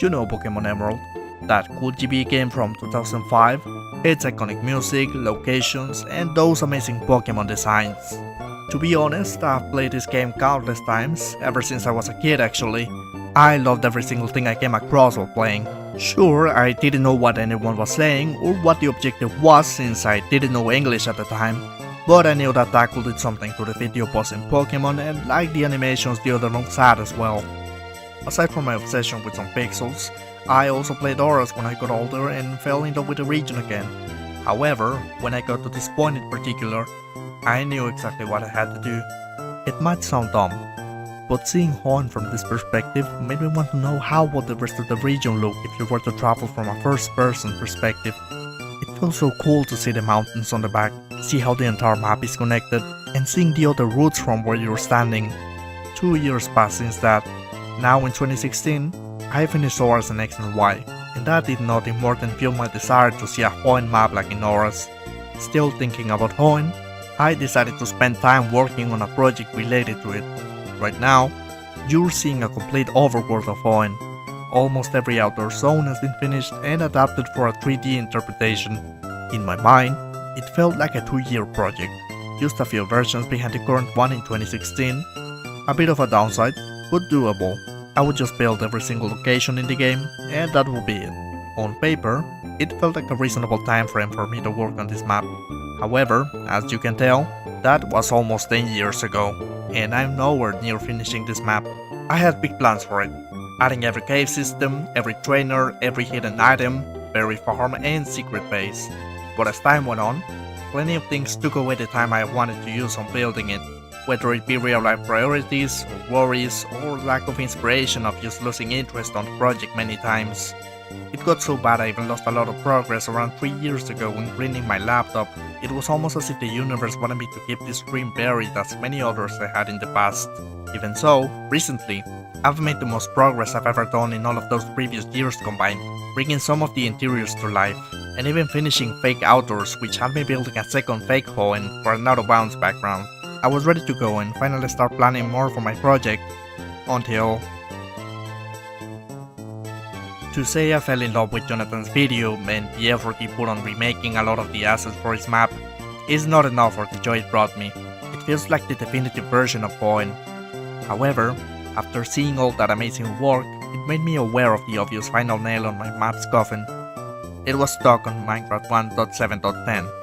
You know Pokemon Emerald, that cool GB game from 2005, its iconic music, locations, and those amazing Pokemon designs. To be honest, I've played this game countless times, ever since I was a kid actually. I loved every single thing I came across while playing. Sure, I didn't know what anyone was saying or what the objective was since I didn't know English at the time, but I knew that Tackle did something to the video boss in Pokemon and liked the animations the other monks had as well. Aside from my obsession with some pixels, I also played Auras when I got older and fell in love with the region again. However, when I got to this point in particular, I knew exactly what I had to do. It might sound dumb, but seeing Hoenn from this perspective made me want to know how would the rest of the region look if you were to travel from a first-person perspective. It feels so cool to see the mountains on the back, see how the entire map is connected, and seeing the other routes from where you're standing. 2 years passed since that. Now in 2016, I finished Auras and X and Y, and that did nothing more than fuel my desire to see a Hoenn map like in Auras. Still thinking about Hoenn, I decided to spend time working on a project related to it. Right now, you're seeing a complete overworld of Hoenn. Almost every outdoor zone has been finished and adapted for a 3D interpretation. In my mind, it felt like a 2-year project, just a few versions behind the current one in 2016. A bit of a downside, but doable. I would just build every single location in the game, and that would be it. On paper, it felt like a reasonable time frame for me to work on this map. However, as you can tell, that was almost 10 years ago, and I'm nowhere near finishing this map. I had big plans for it, adding every cave system, every trainer, every hidden item, berry farm and secret base. But as time went on, plenty of things took away the time I wanted to use on building it. Whether it be real-life priorities, or worries, or lack of inspiration of just losing interest on the project many times. It got so bad I even lost a lot of progress around 3 years ago when cleaning my laptop. It was almost as if the universe wanted me to keep this dream buried as many others I had in the past. Even so, recently, I've made the most progress I've ever done in all of those previous years combined, bringing some of the interiors to life, and even finishing fake outdoors, which had me building a second fake Hoenn for an out-of-bounds background. I was ready to go and finally start planning more for my project, until... To say I fell in love with Jonathan's video and the effort he put on remaking a lot of the assets for his map is not enough for the joy it brought me. It feels like the definitive version of Hoenn. However, after seeing all that amazing work, it made me aware of the obvious final nail on my map's coffin. It was stuck on Minecraft 1.7.10.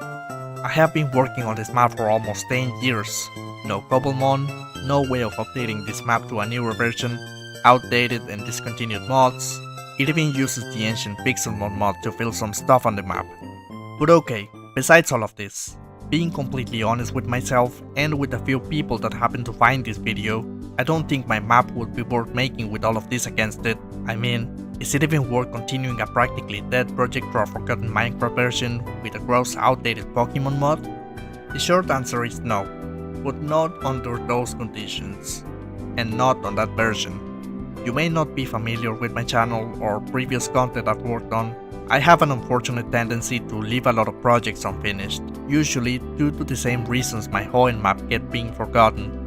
I have been working on this map for almost 10 years. No Cobblemon, no way of updating this map to a newer version, outdated and discontinued mods. It even uses the ancient Pixelmon mod to fill some stuff on the map. But okay, besides all of this, being completely honest with myself and with the few people that happen to find this video, I don't think my map would be worth making with all of this against it. I mean, is it even worth continuing a practically dead project for a forgotten Minecraft version with a gross outdated Pokemon mod? The short answer is no, but not under those conditions, and not on that version. You may not be familiar with my channel or previous content I've worked on. I have an unfortunate tendency to leave a lot of projects unfinished, usually due to the same reasons my Hoenn map kept being forgotten.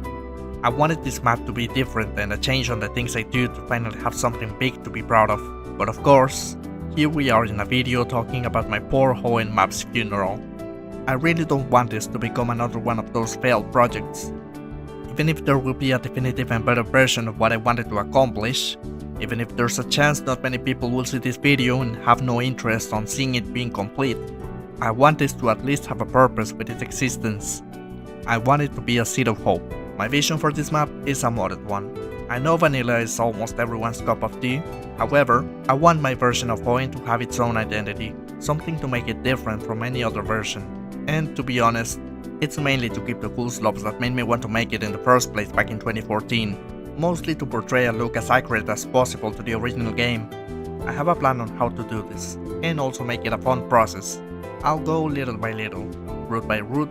I wanted this map to be different and a change on the things I do to finally have something big to be proud of. But of course, here we are in a video talking about my poor Hoenn map's funeral. I really don't want this to become another one of those failed projects. Even if there will be a definitive and better version of what I wanted to accomplish, even if there's a chance not many people will see this video and have no interest on seeing it being complete, I want this to at least have a purpose with its existence. I want it to be a seed of hope. My vision for this map is a modded one. I know vanilla is almost everyone's cup of tea, however, I want my version of Hoenn to have its own identity, something to make it different from any other version. And to be honest, it's mainly to keep the cool slopes that made me want to make it in the first place back in 2014, mostly to portray a look as accurate as possible to the original game. I have a plan on how to do this, and also make it a fun process. I'll go little by little, route by route,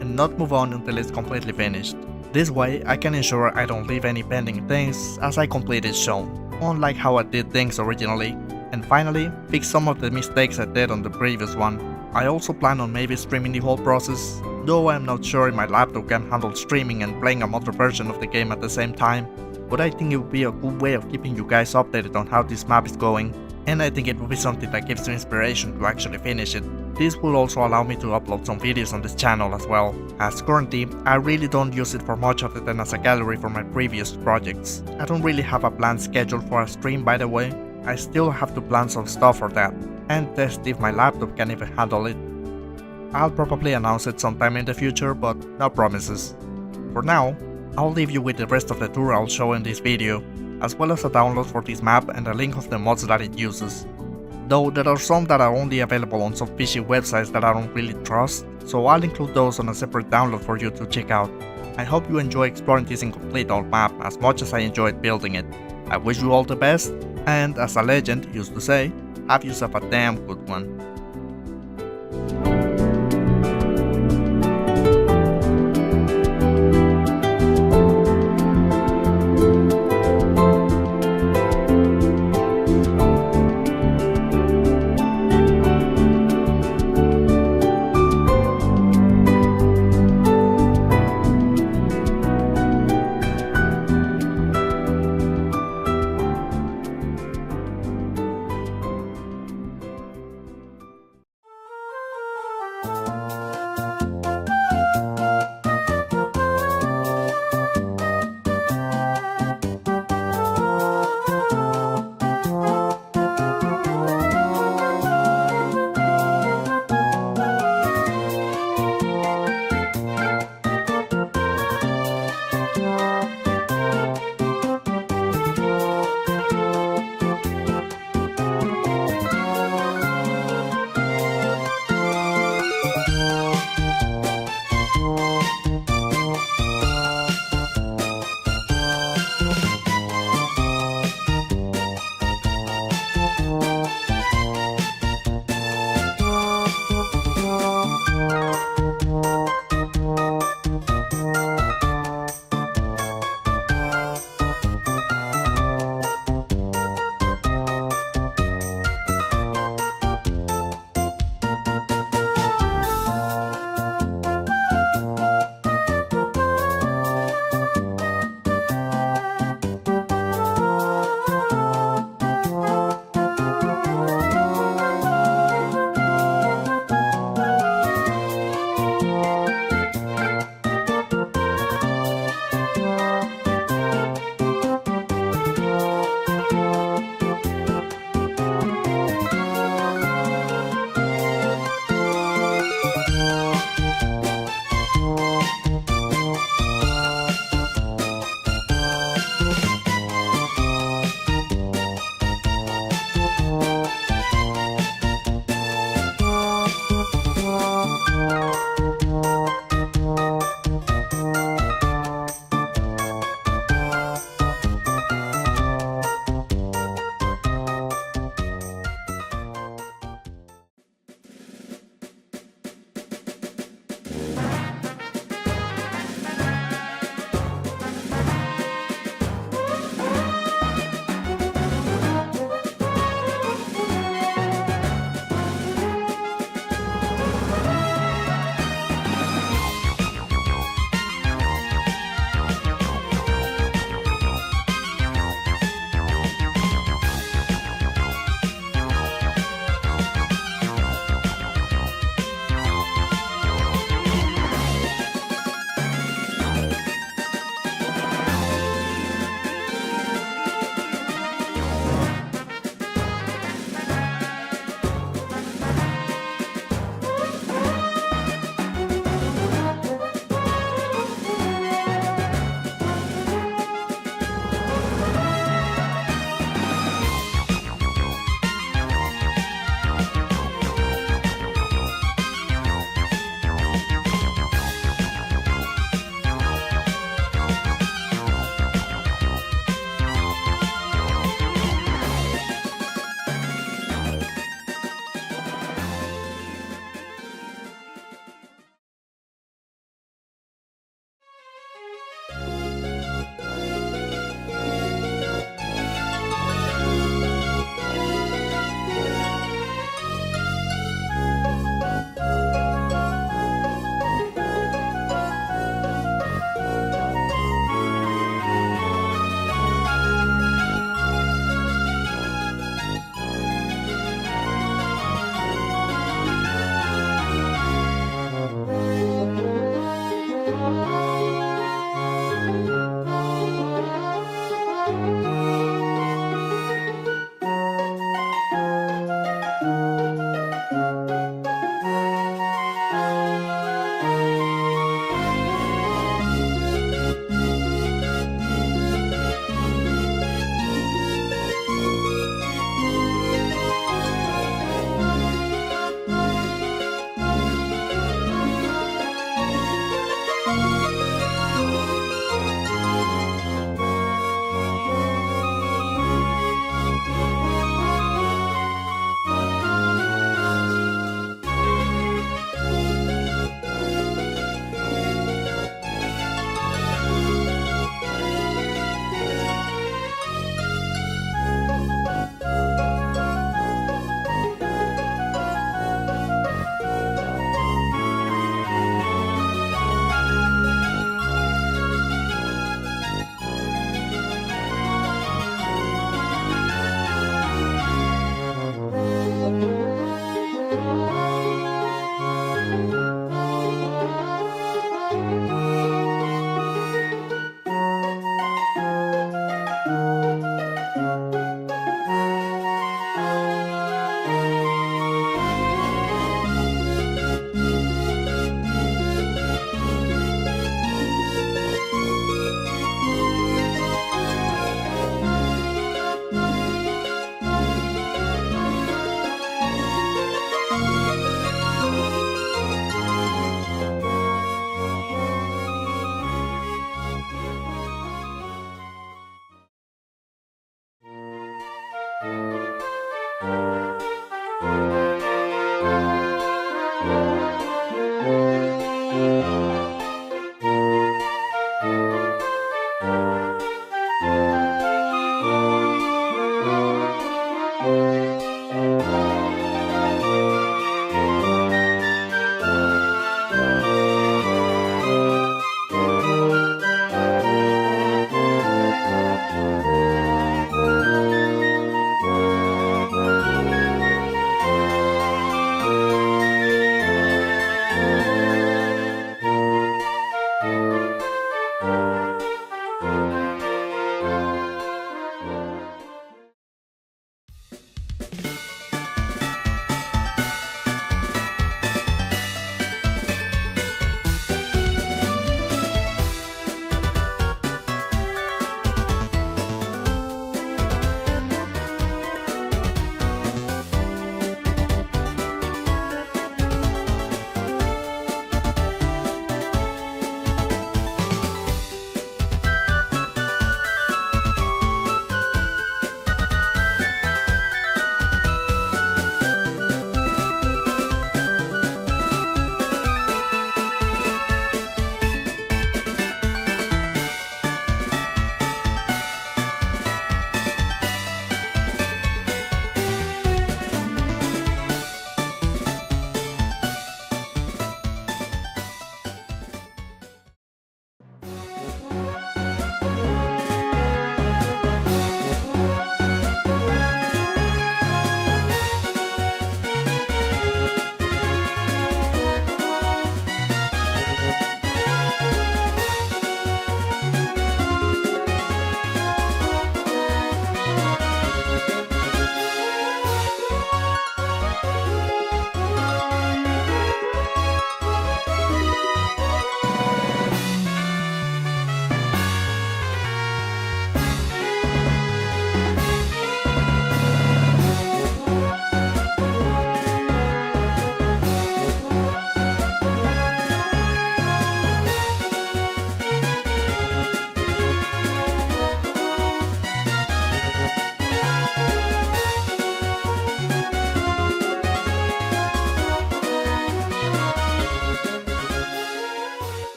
and not move on until it's completely finished. This way, I can ensure I don't leave any pending things as I complete it shown, unlike how I did things originally, and finally, fix some of the mistakes I did on the previous one. I also plan on maybe streaming the whole process, though I'm not sure if my laptop can handle streaming and playing a modded version of the game at the same time. but I think it would be a good way of keeping you guys updated on how this map is going, and I think it will be something that gives you inspiration to actually finish it. This will also allow me to upload some videos on this channel as well, as currently I really don't use it for much other than as a gallery for my previous projects. I don't really have a planned schedule for a stream, by the way. I still have to plan some stuff for that, and test if my laptop can even handle it. I'll probably announce it sometime in the future, but no promises. For now, I'll leave you with the rest of the tour I'll show in this video, as well as a download for this map and a link of the mods that it uses. Though there are some that are only available on some fishy websites that I don't really trust, so I'll include those on a separate download for you to check out. I hope you enjoy exploring this incomplete old map as much as I enjoyed building it. I wish you all the best, and as a legend used to say, have yourself a damn good one.